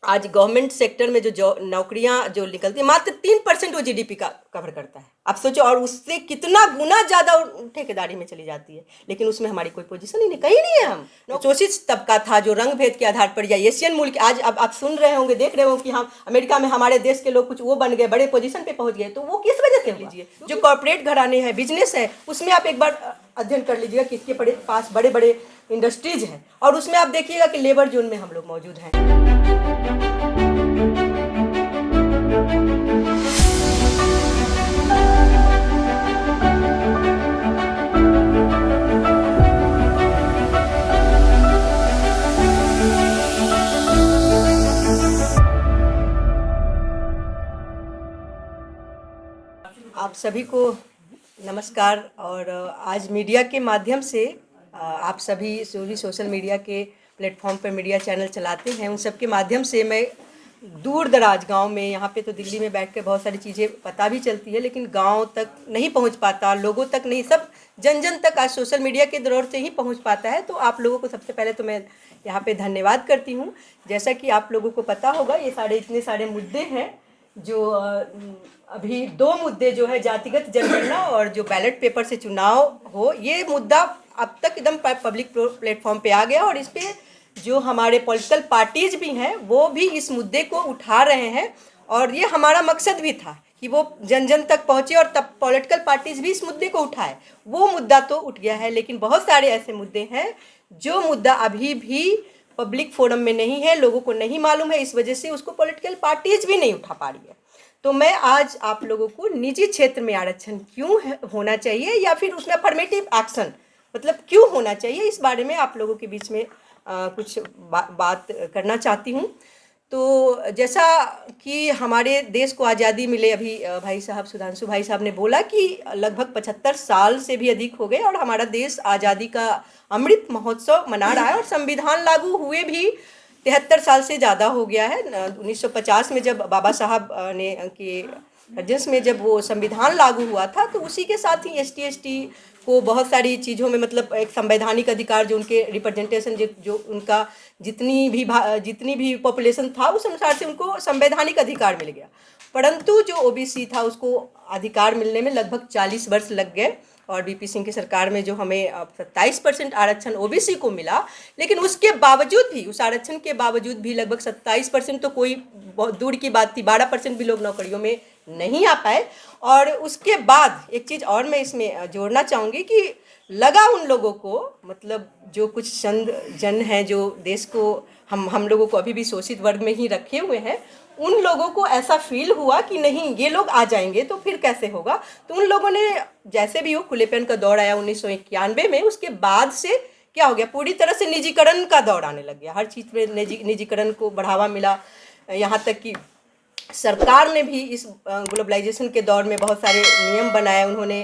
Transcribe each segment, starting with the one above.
आज government sector में जो नौकरियां जो निकलती है, मात्र 3% वो जीडीपी का कवर करता है। आप सोचो, और उससे कितना गुना ज़्यादा ठेकेदारी में चली जाती है, लेकिन उसमें हमारी कोई पोजीशन ही नहीं, कहीं नहीं है। हम शोषित तबका था जो रंग भेद के आधार पर या एशियन मुल्क, आज अब आप सुन रहे होंगे, देख रहे हो कि हम अमेरिका में हमारे देश के लोग कुछ वो बन गए, बड़े पोजीशन पे पहुंच गए, तो वो किस वजह से लीजिए। जो कॉर्पोरेट घराने हैं, बिजनेस है, उसमें आप एक बार अध्ययन कर लीजिएगा कि इसके पास बड़े बड़े इंडस्ट्रीज हैं, और उसमें आप देखिएगा कि लेबर जोन में हम लोग मौजूद हैं। आप सभी को नमस्कार। और आज मीडिया के माध्यम से आप सभी जो भी सोशल मीडिया के प्लेटफॉर्म पर मीडिया चैनल चलाते हैं, उन सब के माध्यम से मैं दूर दराज गांव में, यहाँ पे तो दिल्ली में बैठ कर बहुत सारी चीज़ें पता भी चलती है, लेकिन गांव तक नहीं पहुँच पाता, लोगों तक नहीं, सब जन जन तक आज सोशल मीडिया के दौर से ही पहुँच पाता है। तो आप लोगों को सबसे पहले तो मैं यहाँ पे धन्यवाद करती हूँ। जैसा कि आप लोगों को पता होगा, ये इतने सारे मुद्दे हैं जो अभी 2 मुद्दे जो है, जातिगत जनगणना और जो बैलेट पेपर से चुनाव हो, ये मुद्दा अब तक एकदम पब्लिक प्लेटफॉर्म पे आ गया, और इस पे जो हमारे पॉलिटिकल पार्टीज भी हैं वो भी इस मुद्दे को उठा रहे हैं, और ये हमारा मकसद भी था कि वो जन जन तक पहुँचे और तब पॉलिटिकल पार्टीज भी इस मुद्दे को उठाए। वो मुद्दा तो उठ गया है, लेकिन बहुत सारे ऐसे मुद्दे हैं जो मुद्दा अभी भी पब्लिक फोरम में नहीं है, लोगों को नहीं मालूम है, इस वजह से उसको पॉलिटिकल पार्टीज भी नहीं उठा पा रही है। तो मैं आज आप लोगों को निजी क्षेत्र में आरक्षण क्यों होना चाहिए, या फिर उसमें अफर्मेटिव एक्शन मतलब क्यों होना चाहिए, इस बारे में आप लोगों के बीच में कुछ बात करना चाहती हूँ। तो जैसा कि हमारे देश को आज़ादी मिले, अभी भाई साहब सुधांशु भाई साहब ने बोला कि लगभग 75 साल से भी अधिक हो गए, और हमारा देश आज़ादी का अमृत महोत्सव मना रहा है, और संविधान लागू हुए भी 73 साल से ज़्यादा हो गया है। 1950 में जब बाबा साहब ने के अर्जेंस में जब वो संविधान लागू हुआ था, तो उसी के साथ ही ST को बहुत सारी चीज़ों में, मतलब एक संवैधानिक अधिकार, जो उनके रिप्रेजेंटेशन, जो उनका जितनी भी पॉपुलेशन था, उस अनुसार से उनको संवैधानिक अधिकार मिल गया। परंतु जो OBC था, उसको अधिकार मिलने में लगभग 40 वर्ष लग गए, और VP सिंह की सरकार में जो हमें 27% आरक्षण OBC को मिला, लेकिन उसके बावजूद भी, उस आरक्षण के बावजूद भी लगभग 27% तो कोई बहुत दूर की बात थी, 12% भी लोग नौकरियों में नहीं आ पाए। और उसके बाद एक चीज़ और मैं इसमें जोड़ना चाहूँगी कि लगा उन लोगों को, मतलब जो कुछ चंद जन हैं जो देश को हम लोगों को अभी भी शोषित वर्ग में ही रखे हुए हैं, उन लोगों को ऐसा फील हुआ कि नहीं, ये लोग आ जाएंगे तो फिर कैसे होगा। तो उन लोगों ने, जैसे भी हो, खुलेपन का दौर आया 1991 में, उसके बाद से क्या हो गया, पूरी तरह से निजीकरण का दौर आने लग गया। हर चीज़ में निजीकरण को बढ़ावा मिला, यहाँ तक कि सरकार ने भी इस ग्लोबलाइजेशन के दौर में बहुत सारे नियम बनाए। उन्होंने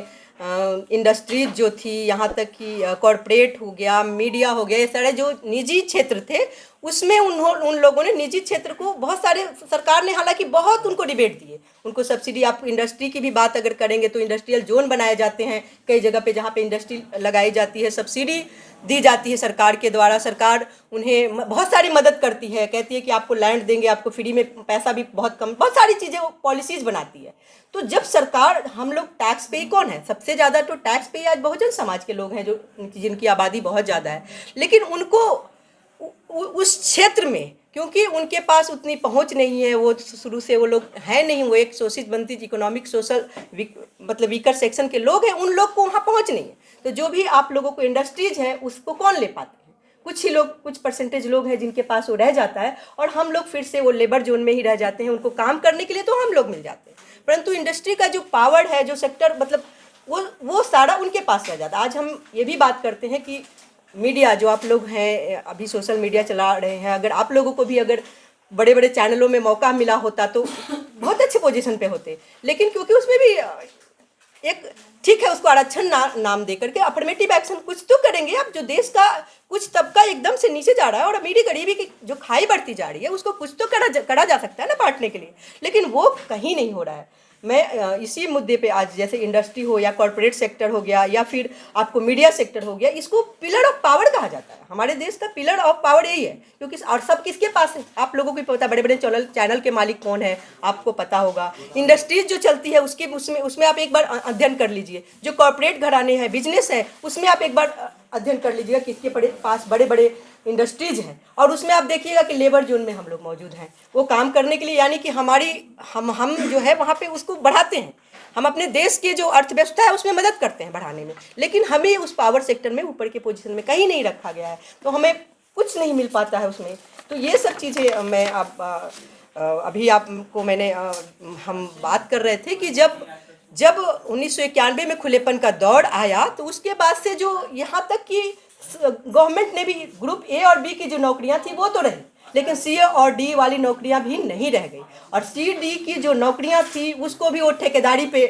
इंडस्ट्रीज जो थी, यहाँ तक कि कॉरपोरेट हो गया, मीडिया हो गया, ये सारे जो निजी क्षेत्र थे, उसमें उन लोगों ने निजी क्षेत्र को बहुत सारे, सरकार ने हालांकि बहुत उनको रिबेट दिए, उनको सब्सिडी। आप इंडस्ट्री की भी बात अगर करेंगे तो इंडस्ट्रियल जोन बनाए जाते हैं कई जगह पे, जहाँ पे इंडस्ट्री लगाई जाती है, सब्सिडी दी जाती है सरकार के द्वारा। सरकार उन्हें बहुत सारी मदद करती है, कहती है कि आपको लैंड देंगे, आपको फ्री में, पैसा भी बहुत कम, बहुत सारी चीज़ें वो पॉलिसीज बनाती है। तो जब सरकार, हम लोग टैक्स पे कौन है, सबसे ज़्यादा तो टैक्स पे आज बहुजन समाज के लोग हैं, जो जिनकी आबादी बहुत ज़्यादा है, लेकिन उनको उस क्षेत्र में, क्योंकि उनके पास उतनी पहुंच नहीं है, वो शुरू से वो लोग हैं नहीं, वो एक शोषित वंचित इकोनॉमिक सोशल मतलब वीकर सेक्शन के लोग हैं, उन लोग को वहाँ पहुंच नहीं है। तो जो भी आप लोगों को इंडस्ट्रीज है, उसको कौन ले पाते हैं, कुछ ही लोग, कुछ परसेंटेज लोग हैं जिनके पास वो रह जाता है, और हम लोग फिर से वो लेबर जोन में ही रह जाते हैं। उनको काम करने के लिए तो हम लोग मिल जाते हैं, परंतु इंडस्ट्री का जो पावर है, जो सेक्टर, मतलब वो सारा उनके पास रह जाता है। आज हम ये भी बात करते हैं कि मीडिया, जो आप लोग हैं अभी सोशल मीडिया चला रहे हैं, अगर आप लोगों को भी अगर बड़े बड़े चैनलों में मौका मिला होता तो बहुत अच्छे पोजीशन पे होते, लेकिन क्योंकि उसमें भी एक, ठीक है, उसको आरक्षण नाम दे करके अफर्मेटिव एक्शन कुछ तो करेंगे। अब जो देश का कुछ तबका एकदम से नीचे जा रहा है, और अमीरी गरीबी की जो खाई बढ़ती जा रही है, उसको कुछ तो करा जा सकता है ना बांटने के लिए, लेकिन वो कहीं नहीं हो रहा है। मैं इसी मुद्दे पे आज जैसे इंडस्ट्री हो या कॉरपोरेट सेक्टर हो गया या फिर आपको मीडिया सेक्टर हो गया, इसको पिलर ऑफ पावर कहा जाता है। हमारे देश का पिलर ऑफ पावर यही है, क्योंकि और सब किसके पास है, आप लोगों को भी पता, बड़े बड़े चैनल के मालिक कौन है आपको पता होगा। इंडस्ट्रीज जो चलती है उसके उसमें आप एक बार अध्ययन कर लीजिए। जो कॉरपोरेट घराने हैं, बिजनेस है, उसमें आप एक बार अध्ययन कर लीजिएगा किसके पास बड़े बड़े इंडस्ट्रीज हैं, और उसमें आप देखिएगा कि लेबर जोन में हम लोग मौजूद हैं वो काम करने के लिए, यानी कि हम जो है वहाँ पे उसको बढ़ाते हैं। हम अपने देश की जो अर्थव्यवस्था है उसमें मदद करते हैं बढ़ाने में, लेकिन हमें उस पावर सेक्टर में ऊपर के पोजीशन में कहीं नहीं रखा गया है, तो हमें कुछ नहीं मिल पाता है उसमें। तो ये सब चीज़ें मैं अभी आपको हम बात कर रहे थे कि जब 1991 में खुलेपन का दौर आया, तो उसके बाद से जो यहाँ तक कि गवर्नमेंट ने भी ग्रुप ए और बी की जो नौकरियां थी वो तो रही, लेकिन सी और डी वाली नौकरियां भी नहीं रह गई, और सी डी की जो नौकरियां थी उसको भी वो ठेकेदारी पे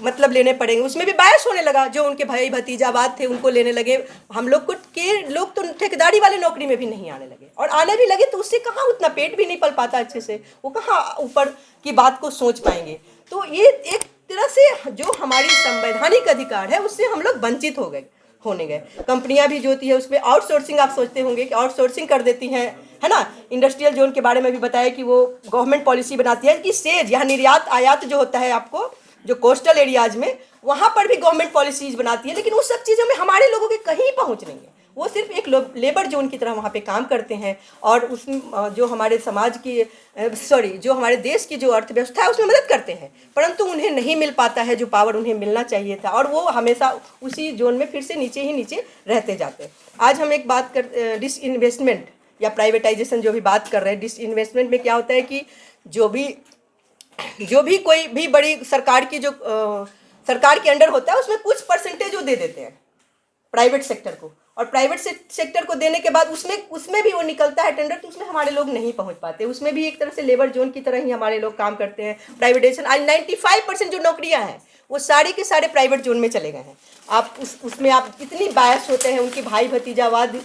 मतलब लेने पड़ेंगे। उसमें भी बायस होने लगा, जो उनके भाई भतीजावाद थे उनको लेने लगे। हम लोग के लोग तो ठेकेदारी वाले नौकरी में भी नहीं आने लगे, और आने भी लगे तो उससे कहाँ उतना पेट भी नहीं पल पाता अच्छे से, वो कहाँ ऊपर की बात को सोच पाएंगे। तो ये एक तरह से जो हमारी संवैधानिक अधिकार है उससे हम लोग वंचित होने गए। कंपनियां भी जो होती है उसमें आउटसोर्सिंग, आप सोचते होंगे कि आउटसोर्सिंग कर देती हैं, है ना। इंडस्ट्रियल जोन के बारे में भी बताया कि वो गवर्नमेंट पॉलिसी बनाती है कि सेज यहाँ निर्यात आयात जो होता है, आपको जो कोस्टल एरियाज में वहाँ पर भी गवर्नमेंट पॉलिसीज बनाती है, लेकिन उस सब चीज़ों में हमारे लोगों के कहीं पहुँच नहीं है। वो सिर्फ एक लेबर जोन की तरह वहाँ पे काम करते हैं, और उस जो हमारे समाज की जो हमारे देश की जो अर्थव्यवस्था है उसमें मदद करते हैं, परंतु उन्हें नहीं मिल पाता है जो पावर उन्हें मिलना चाहिए था, और वो हमेशा उसी जोन में फिर से नीचे रहते जाते हैं। आज हम एक बात कर डिसइन्वेस्टमेंट या प्राइवेटाइजेशन जो भी बात कर रहे हैं, डिसइन्वेस्टमेंट में क्या होता है कि जो भी कोई भी बड़ी सरकार की जो सरकार के अंडर होता है उसमें कुछ परसेंटेज वो दे देते हैं प्राइवेट सेक्टर को, और प्राइवेट सेक्टर को देने के बाद उसमें भी वो निकलता है टेंडर, तो उसमें हमारे लोग नहीं पहुंच पाते। उसमें भी एक तरह से लेबर जोन की तरह ही हमारे लोग काम करते हैं। प्राइवेटाइजेशन आज 95% जो नौकरियां हैं वो सारे के सारे प्राइवेट जोन में चले गए हैं। आप उसमें आप इतनी बायस होते हैं, उनकी भाई भतीजावाद।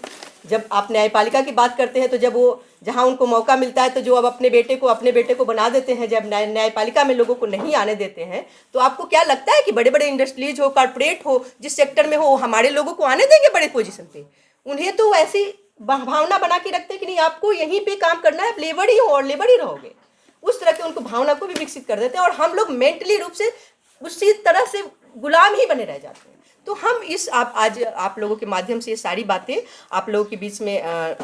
जब आप न्यायपालिका की बात करते हैं तो जब वो जहाँ उनको मौका मिलता है तो जो अब अपने बेटे को बना देते हैं, जब न्यायपालिका में लोगों को नहीं आने देते हैं, तो आपको क्या लगता है कि बड़े बड़े इंडस्ट्रीज हो, कॉर्पोरेट हो, जिस सेक्टर में हो, हमारे लोगों को आने देंगे बड़े पोजीशन पे? उन्हें तो ऐसी भावना बना के रखते हैं कि नहीं, आपको यहीं पे काम करना है, लेबर ही हो और लेबर ही रहोगे। उस तरह के उनको भावना को भी विकसित कर देते हैं, और हम लोग मेंटली रूप से उसी तरह से गुलाम ही बने रह जाते हैं। तो हम आज आप लोगों के माध्यम से ये सारी बातें आप लोगों के बीच में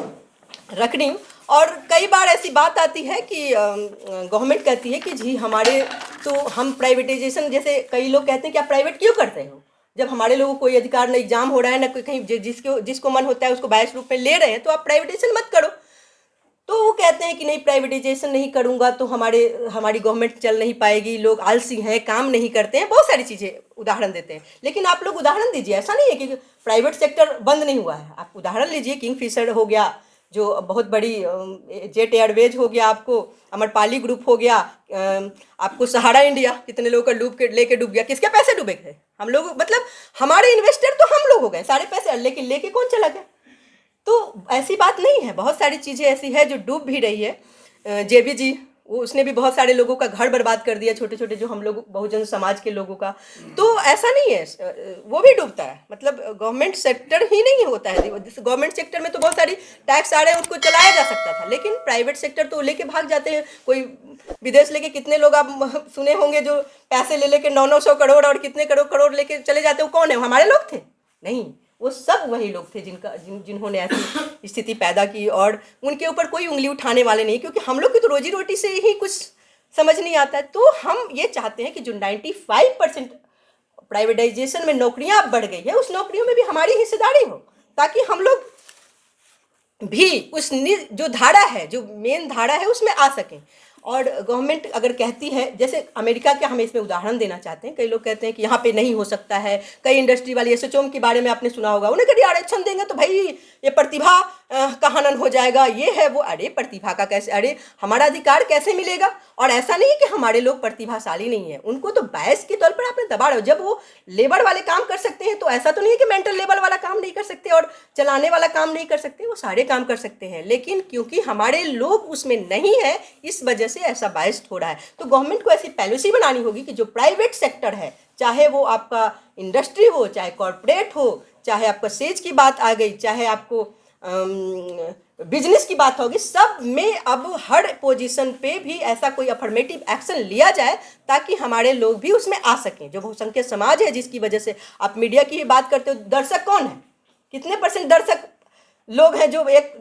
रखनी हूँ। और कई बार ऐसी बात आती है कि गवर्नमेंट कहती है कि जी हमारे तो हम प्राइवेटाइजेशन, जैसे कई लोग कहते हैं कि आप प्राइवेट क्यों करते हो, जब हमारे लोगों को कोई अधिकार, ना एग्जाम हो रहा है, ना कोई कहीं जिसको मन होता है उसको बायस रूप में ले रहे हैं, तो आप प्राइवेटाइजेशन मत करो। तो वो कहते हैं कि नहीं, प्राइवेटाइजेशन नहीं करूँगा तो हमारी गवर्नमेंट चल नहीं पाएगी, लोग आलसी हैं, काम नहीं करते हैं, बहुत सारी चीज़ें उदाहरण देते हैं। लेकिन आप लोग उदाहरण दीजिए, ऐसा नहीं है कि प्राइवेट सेक्टर बंद नहीं हुआ है। आप उदाहरण लीजिए, किंगफिशर हो गया जो बहुत बड़ी, जेट एयरवेज हो गया, आपको अमरपाली ग्रुप हो गया, आपको सहारा इंडिया कितने लोगों का लेके डूब गया, किसके पैसे डूबे थे? हम लोग, मतलब हमारे इन्वेस्टर तो हम लोग हो गए सारे पैसे, लेकिन लेके कौन चला गया? तो ऐसी बात नहीं है, बहुत सारी चीज़ें ऐसी है जो डूब भी रही है। जेबी जी, उसने भी बहुत सारे लोगों का घर बर्बाद कर दिया, छोटे छोटे जो हम लोग बहुजन समाज के लोगों का। तो ऐसा नहीं है, वो भी डूबता है। मतलब गवर्नमेंट सेक्टर ही नहीं होता है, गवर्नमेंट सेक्टर में तो बहुत सारी टैक्स आ रहे हैं, उसको चलाया जा सकता था, लेकिन प्राइवेट सेक्टर तो लेके भाग जाते हैं। कोई विदेश लेके, कितने लोग आप सुने होंगे जो पैसे ले लेके 900 करोड़ और कितने करोड़ लेके चले जाते, वो कौन है? हमारे लोग थे? नहीं, वो सब वही लोग थे जिन्होंने ऐसी स्थिति पैदा की, और उनके ऊपर कोई उंगली उठाने वाले नहीं, क्योंकि हम लोग की तो रोजी रोटी से ही कुछ समझ नहीं आता है। तो हम ये चाहते हैं कि जो 95% प्राइवेटाइजेशन में नौकरियां बढ़ गई है, उस नौकरियों में भी हमारी हिस्सेदारी हो, ताकि हम लोग भी उस जो धारा है, जो मेन धारा है, उसमें आ सकें। और गवर्नमेंट अगर कहती है, जैसे अमेरिका के हम इसमें उदाहरण देना चाहते हैं, कई लोग कहते हैं कि यहाँ पे नहीं हो सकता है। कई इंडस्ट्री वाली, एसोचैम के बारे में आपने सुना होगा, उन्हें कभी आरक्षण देंगे तो भाई ये प्रतिभा का हनन हो जाएगा, ये है वो। अरे प्रतिभा का कैसे, अरे हमारा अधिकार कैसे मिलेगा? और ऐसा नहीं है कि हमारे लोग प्रतिभाशाली नहीं है, उनको तो बायस के तौर पर आपने दबा रहे हो। जब वो लेबर वाले काम कर सकते हैं तो ऐसा तो नहीं है कि मेंटल लेबर वाला काम नहीं कर सकते और चलाने वाला काम नहीं कर सकते, वो सारे काम कर सकते हैं। लेकिन क्योंकि हमारे लोग उसमें नहीं है, इस वजह से ऐसा बायस्ड हो रहा है। तो गवर्नमेंट को ऐसी पॉलिसी बनानी होगी कि जो प्राइवेट सेक्टर है, चाहे वो आपका इंडस्ट्री हो, चाहे कॉरपोरेट हो, चाहे आपका सेज की बात आ गई, चाहे आपको बिजनेस की बात होगी, सब में अब हर पोजीशन पे भी ऐसा कोई अफर्मेटिव एक्शन लिया जाए ताकि हमारे लोग भी उसमें आ सकें। जो बहुसंख्यक समाज है, जिसकी वजह से आप मीडिया की बात करते हो, दर्शक कौन है, कितने परसेंट दर्शक लोग हैं, जो एक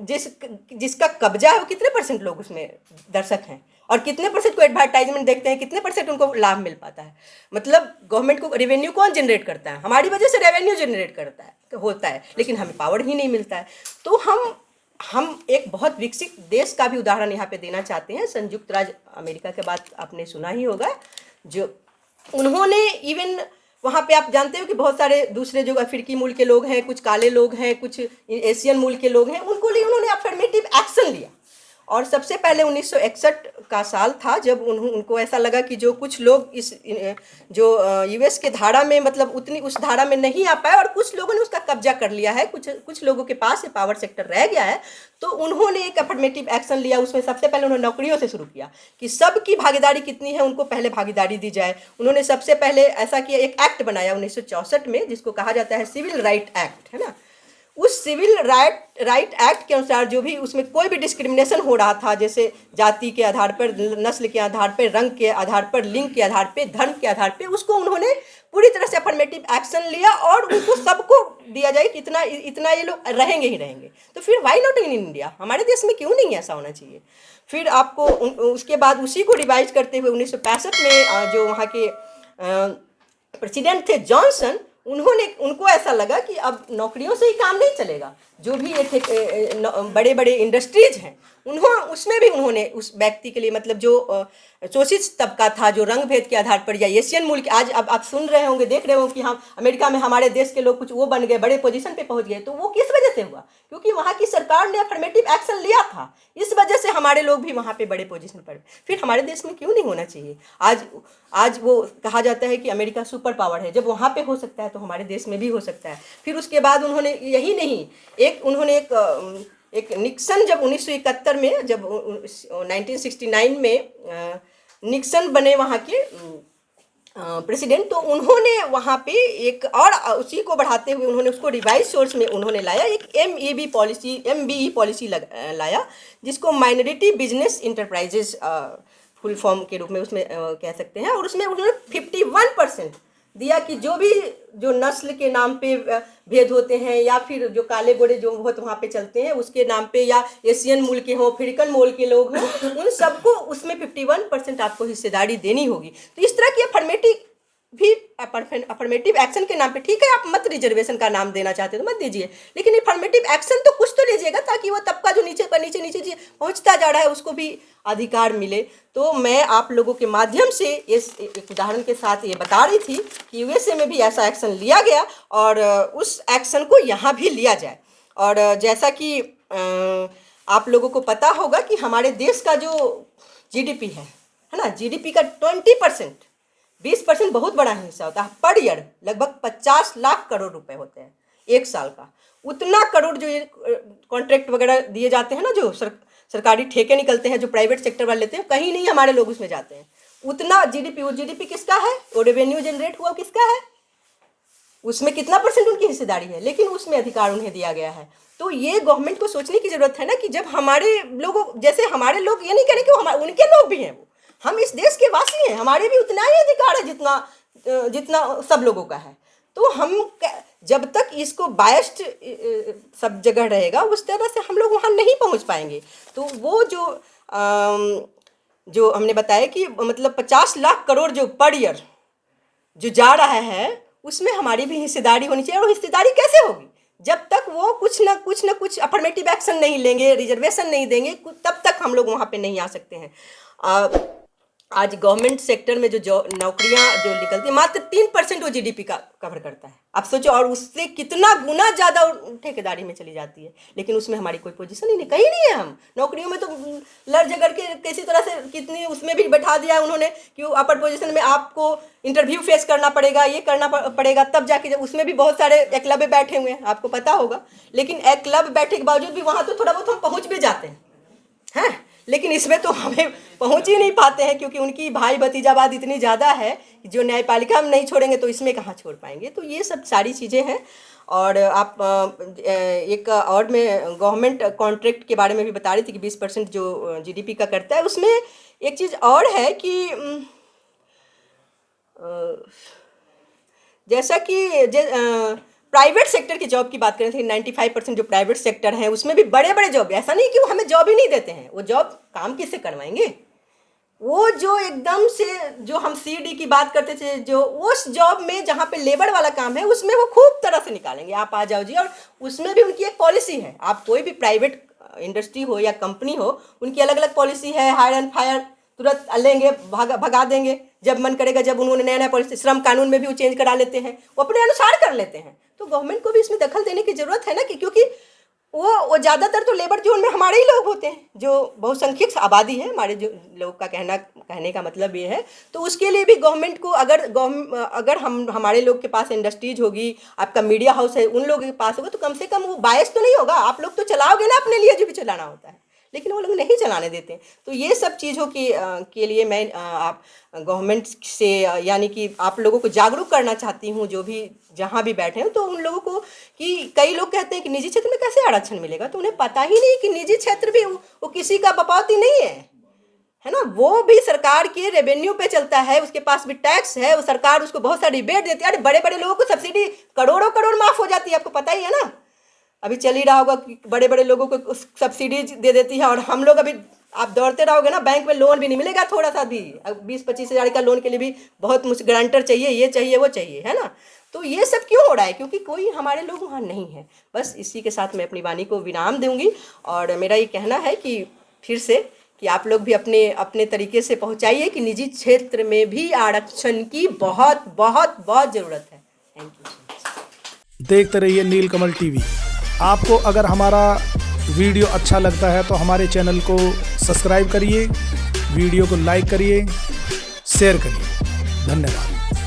जिसका कब्जा है वो कितने परसेंट लोग उसमें दर्शक हैं, और कितने परसेंट को एडवर्टाइजमेंट देखते हैं, कितने परसेंट उनको लाभ मिल पाता है। मतलब गवर्नमेंट को रेवेन्यू कौन जनरेट करता है, हमारी वजह से रेवेन्यू जनरेट करता है होता है, लेकिन हमें पावर ही नहीं मिलता है। तो हम एक बहुत विकसित देश का भी उदाहरण यहाँ पे देना चाहते हैं। संयुक्त राज्य अमेरिका के बात आपने सुना ही होगा, जो उन्होंने इवन वहाँ पे आप जानते हो कि बहुत सारे दूसरे जो अफ्रीकी मूल के लोग हैं, कुछ काले लोग हैं, कुछ एशियन मूल के लोग हैं, उनको लिए उन्होंने अफर्मेटिव एक्शन लिया। और सबसे पहले 1961 का साल था जब उनको ऐसा लगा कि जो कुछ लोग इस जो यूएस के धारा में, मतलब उतनी उस धारा में नहीं आ पाए, और कुछ लोगों ने उसका कब्जा कर लिया है, कुछ लोगों के पास ये पावर सेक्टर रह गया है, तो उन्होंने एक अफर्मेटिव एक्शन लिया। उसमें सबसे पहले उन्होंने नौकरियों से शुरू किया कि सबकी भागीदारी कितनी है, उनको पहले भागीदारी दी जाए। उन्होंने सबसे पहले ऐसा किया, एक एक्ट बनाया 1964 में, जिसको कहा जाता है सिविल राइट एक्ट, है ना। उस सिविल राइट एक्ट के अनुसार जो भी उसमें कोई भी डिस्क्रिमिनेशन हो रहा था, जैसे जाति के आधार पर, नस्ल के आधार पर, रंग के आधार पर, लिंग के आधार पर, धर्म के आधार पर, उसको उन्होंने पूरी तरह से अफर्मेटिव एक्शन लिया और उनको सबको दिया जाए कि इतना ये लोग रहेंगे ही रहेंगे। तो फिर वाई नॉट इन इंडिया, हमारे देश में क्यों नहीं ऐसा होना चाहिए। फिर आपको उसके बाद उसी को रिवाइज करते हुए 1965 में जो वहाँ के प्रेसिडेंट थे जॉनसन, उनको ऐसा लगा कि अब नौकरियों से ही काम नहीं चलेगा, जो भी ये थे बड़े बड़े इंडस्ट्रीज हैं, उसमें भी उन्होंने उस व्यक्ति के लिए, मतलब जो शोषित तबका था, जो रंग भेद के आधार पर या एशियन मूल के, आज अब आप सुन रहे होंगे, देख रहे हो कि हम अमेरिका में हमारे देश के लोग कुछ वो बन गए, बड़े पोजीशन पे पहुंच गए, तो वो किस वजह से हुआ, क्योंकि वहाँ की सरकार ने अफर्मेटिव एक्शन लिया था। इस वजह से हमारे लोग भी वहाँ पे बड़े पोजीशन पर। फिर हमारे देश में क्यों नहीं होना चाहिए। आज वो कहा जाता है कि अमेरिका सुपर पावर है, जब वहाँ पे हो सकता है तो हमारे देश में भी हो सकता है। फिर उसके बाद उन्होंने यही नहीं, उन्होंने एक निक्सन, जब 1971 में, जब 1969 में निक्सन बने वहाँ के प्रेसिडेंट, तो उन्होंने वहाँ पे एक और उसी को बढ़ाते हुए उन्होंने उसको रिवाइज सोर्स में उन्होंने लाया, एक MBE पॉलिसी लाया, जिसको minority business enterprises full form के रूप में उसमें कह सकते हैं। और उसमें उन्होंने 51% दिया कि जो नस्ल के नाम पे भेद होते हैं, या फिर जो काले गोरे जो बहुत वहाँ पे चलते हैं उसके नाम पे, या एशियन मूल के हों, अफ्रीकन मूल के लोग हों, उन सबको उसमें 51% आपको हिस्सेदारी देनी होगी। तो इस तरह की अफर्मेटिव एक्शन के नाम पे, ठीक है आप मत रिजर्वेशन का नाम देना चाहते हो तो मत दीजिए, लेकिन अफर्मेटिव एक्शन तो कुछ तो लीजिएगा, ताकि वो तबका जो नीचे पहुंचता जा रहा है उसको भी अधिकार मिले। तो मैं आप लोगों के माध्यम से इस एक उदाहरण के साथ ये बता रही थी कि यूएसए में भी ऐसा एक्शन लिया गया, और उस एक्शन को यहाँ भी लिया जाए। और जैसा कि आप लोगों को पता होगा कि हमारे देश का जो GDP है ना, GDP का 20% बहुत बड़ा हिस्सा होता है। पर ईयर लगभग 50 लाख करोड़ रुपए होते हैं एक साल का। उतना करोड़ जो ये कॉन्ट्रैक्ट वगैरह दिए जाते हैं ना, जो सरकारी ठेके निकलते हैं, जो प्राइवेट सेक्टर वाले लेते हैं, कहीं नहीं हमारे लोग उसमें जाते हैं। उतना GDP किसका है, वो रेवेन्यू जनरेट हुआ किसका है, उसमें कितना % उनकी हिस्सेदारी है, लेकिन उसमें अधिकार उन्हें दिया गया है। तो ये गवर्नमेंट को सोचने की जरूरत है ना, कि जब हमारे लोगों, जैसे हमारे लोग, ये नहीं कह रहे कि वो उनके लोग भी हैं, वो हम इस देश के वासी हैं, हमारे भी उतना ही अधिकार है जितना सब लोगों का है। तो हम जब तक इसको बायस्ड सब जगह रहेगा, उस तरह से हम लोग वहाँ नहीं पहुँच पाएंगे। तो वो जो हमने बताया कि मतलब 50 लाख करोड़ जो पर ईयर जो जा रहा है, उसमें हमारी भी हिस्सेदारी होनी चाहिए। और हिस्सेदारी कैसे होगी, जब तक वो कुछ ना कुछ अफर्मेटिव एक्शन नहीं लेंगे, रिजर्वेशन नहीं देंगे, तब तक हम लोग वहाँ पे नहीं आ सकते हैं। आज गवर्नमेंट सेक्टर में जो नौकरियां जो निकलती है, मात्र 3% वो GDP का कवर करता है। आप सोचो, और उससे कितना गुना ज़्यादा ठेकेदारी में चली जाती है, लेकिन उसमें हमारी कोई पोजीशन ही नहीं, कहीं नहीं है। हम नौकरियों में तो लड़ झगड़ के किसी तरह से कितनी उसमें भी बैठा दिया है उन्होंने कि अपर पोजीशन में आपको इंटरव्यू फेस करना पड़ेगा, ये करना पड़ेगा, तब जाके। जब उसमें भी बहुत सारे एकलव्य बैठे हुए हैं, आपको पता होगा, लेकिन एकलव्य बैठे के बावजूद भी वहाँ तो थोड़ा बहुत हम पहुँच भी जाते हैं। लेकिन इसमें तो हमें पहुंच ही नहीं पाते हैं, क्योंकि उनकी भाई भतीजावाद इतनी ज़्यादा है कि जो न्यायपालिका में नहीं छोड़ेंगे तो इसमें कहाँ छोड़ पाएंगे। तो ये सब सारी चीज़ें हैं। और आप एक और मैं गवर्नमेंट कॉन्ट्रैक्ट के बारे में भी बता रही थी कि 20% जो जीडीपी का करता है, उसमें एक चीज़ और है कि जैसा कि प्राइवेट सेक्टर की जॉब की बात करें थे, 95% जो प्राइवेट सेक्टर हैं उसमें भी बड़े बड़े जॉब, ऐसा नहीं कि वो हमें जॉब ही नहीं देते हैं, वो जॉब काम किससे करवाएंगे। वो जो एकदम से जो हम सीडी की बात करते थे, जो उस जॉब में जहाँ पे लेबर वाला काम है उसमें वो खूब तरह से निकालेंगे, आप आ जाओ जी। और उसमें भी उनकी एक पॉलिसी है, आप कोई भी प्राइवेट इंडस्ट्री हो या कंपनी हो, उनकी अलग अलग पॉलिसी है। हायर एंड फायर तुरंत लेंगे, भगा देंगे जब मन करेगा। जब उन्होंने नया नया पॉलिसी, श्रम कानून में भी वो चेंज करा लेते हैं, वो अपने अनुसार कर लेते हैं। तो गवर्नमेंट को भी इसमें दखल देने की ज़रूरत है ना, कि क्योंकि वो ज़्यादातर तो लेबर जोन में हमारे ही लोग होते हैं, जो बहुसंख्यक आबादी है हमारे जो लोग का कहने का मतलब ये है। तो उसके लिए भी गवर्नमेंट को अगर हम हमारे लोग के पास इंडस्ट्रीज होगी, आपका मीडिया हाउस है, उन लोगों के पास होगा, तो कम से कम वो बायस तो नहीं होगा। आप लोग तो चलाओगे ना अपने लिए जो भी चलाना होता है, लेकिन वो लोग नहीं चलाने देते। तो ये सब चीज़ों के लिए मैं आप गवर्नमेंट से यानी कि आप लोगों को जागरूक करना चाहती हूँ, जो भी जहाँ भी बैठे हैं, तो उन लोगों को कि कई लोग कहते हैं कि निजी क्षेत्र में कैसे आरक्षण मिलेगा, तो उन्हें पता ही नहीं कि निजी क्षेत्र भी वो किसी का बपौती नहीं है ना। वो भी सरकार के रेवेन्यू पे चलता है, उसके पास भी टैक्स है, वो सरकार उसको बहुत सारी रिबेट देती है। अरे बड़े बड़े लोगों को सब्सिडी करोड़ों करोड़ माफ़ हो जाती है, आपको पता ही है ना। अभी चल ही रहा होगा कि बड़े बड़े लोगों को सब्सिडी दे देती है, और हम लोग अभी आप दौड़ते रहोगे ना, बैंक में लोन भी नहीं मिलेगा थोड़ा सा भी। 20-25 हज़ार का लोन के लिए भी बहुत मुझे गारंटर चाहिए, ये चाहिए वो चाहिए, है ना। तो ये सब क्यों हो रहा है, क्योंकि कोई हमारे लोग वहाँ नहीं है। बस इसी के साथ मैं अपनी वाणी को विराम दूंगी, और मेरा ये कहना है कि फिर से कि आप लोग भी अपने अपने तरीके से पहुँचाइए कि निजी क्षेत्र में भी आरक्षण की बहुत बहुत बहुत ज़रूरत है। Thank you. देखते रहिए नीलकमल टीवी। आपको अगर हमारा वीडियो अच्छा लगता है तो हमारे चैनल को सब्सक्राइब करिए, वीडियो को लाइक करिए, शेयर करिए। धन्यवाद।